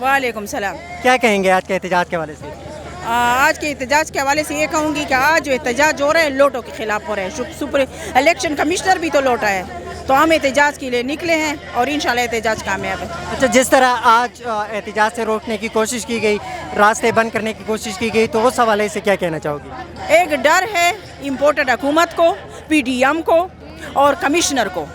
वालेकुम सलाम। क्या कहेंगे आज के एहतजाज के हवाले से? आज के एहतजाज के हवाले से ये कहूँगी कि आज जो एहतजाज हो रहे हैं लोटों के खिलाफ हो रहे हैं। सुपर इलेक्शन कमिश्नर भी तो लोटा है, तो हम एहतजाज के लिए निकले हैं और इंशाल्लाह एहतजाज कामयाब है। अच्छा, जिस तरह आज एहतजाज से रोकने की कोशिश की गई, रास्ते बंद करने की कोशिश की गई, तो उस हवाले से क्या कहना चाहोगी? एक डर है इम्पोर्टेड हुकूमत को, PDM को और कमिश्नर को,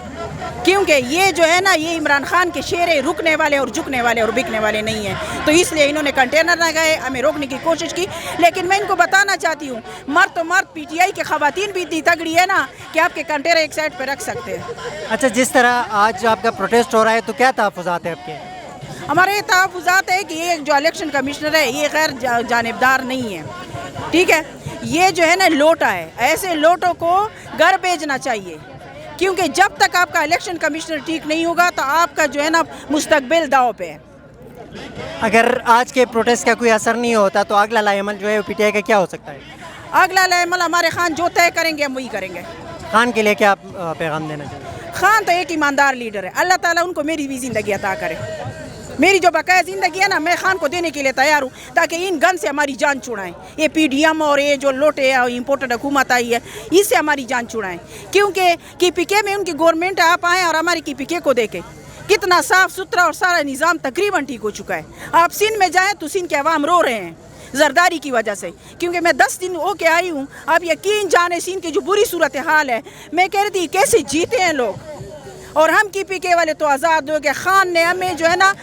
क्योंकि ये जो है ना ये इमरान खान के शेरे रुकने वाले और झुकने वाले और बिकने वाले नहीं हैं, तो इसलिए इन्होंने कंटेनर लगाए, हमें रोकने की कोशिश की। लेकिन मैं इनको बताना चाहती हूँ, मर्द तो मर्द, PTI के खवातीन भी इतनी तगड़ी है ना कि आपके कंटेनर एक साइड पर रख सकते हैं। अच्छा, जिस तरह आज आपका प्रोटेस्ट हो रहा है, तो क्या तहफ़्फ़ुज़ात है आपके? हमारे तहफ़्फ़ुज़ात है कि ये जो इलेक्शन कमिश्नर है ये गैर जानिबदार नहीं है, ठीक है। ये जो है ना लोटा है, ऐसे लोटों को घर भेजना चाहिए, क्योंकि जब तक आपका इलेक्शन कमिश्नर ठीक नहीं होगा तो आपका जो है ना मुस्तकबिल दाव पे है। अगर आज के प्रोटेस्ट का कोई असर नहीं होता तो अगला लाएमल जो है PTI का क्या हो सकता है? अगला लाएमल हमारे खान जो तय करेंगे हम वही करेंगे। खान के लिए क्या आप पैगाम देना चाहेंगे? खान तो एक ईमानदार लीडर है, अल्लाह ताला उनको मेरी भी ज़िंदगी अता करे। मेरी जो बकाया ज़िंदगी है ना मैं खान को देने के लिए तैयार हूँ, ताकि इन गन से हमारी जान छुड़ाएं। ये PDM और ये जो लोटे है इम्पोर्टेड हुकूमत आई है, इससे हमारी जान छुड़ाएं, क्योंकि KPK में उनकी गवर्नमेंट आप आएँ और हमारी KPK को देखें कितना साफ़ सुथरा और सारा निज़ाम तकरीबन ठीक हो चुका है। आप सिंध में जाएँ तो सिंध के अवाम रो रहे हैं जरदारी की वजह से, क्योंकि मैं 10 दिन हो के आई हूँ। अब यकीन जाने सिंध की जो बुरी सूरत हाल है, मैं कह रही थी कैसे जीते हैं लोग, और हम KPK वाले तो आज़ाद हो गए। खान ने हमें जो है ना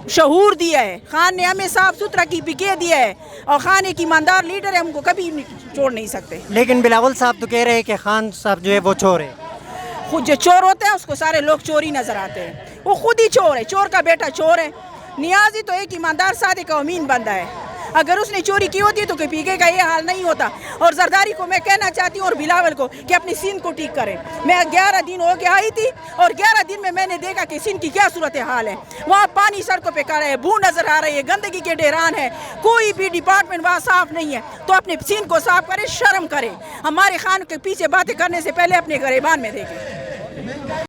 शहूर दिया है, खान ने हमें साफ सुथरा KPK दिया है, और खान एक ईमानदार लीडर है, हमको कभी छोड़ नहीं सकते। लेकिन बिलावल साहब तो कह रहे हैं कि खान साहब जो है वो चोर है। खुद जो चोर होते हैं उसको सारे लोग चोर ही नजर आते हैं, वो खुद ही चोर है, चोर का बेटा चोर है। नियाजी तो एक ईमानदार सादिक और अमीन बंदा है, अगर उसने चोरी की होती तो KPK का ये हाल नहीं होता। और जरदारी को मैं कहना चाहती हूँ और बिलावल को कि अपनी सिंध को ठीक करें। मैं 11 दिन हो के आई थी और 11 दिन में मैंने देखा कि सिंध की क्या सूरत हाल है। वहाँ पानी सड़कों पे खड़ा है, बू नजर आ रही है, गंदगी के ढेरान है, कोई भी डिपार्टमेंट वहाँ साफ नहीं है। तो अपने सिंध को साफ करें, शर्म करें। हमारे खान के पीछे बातें करने से पहले अपने गरेबान में देखें।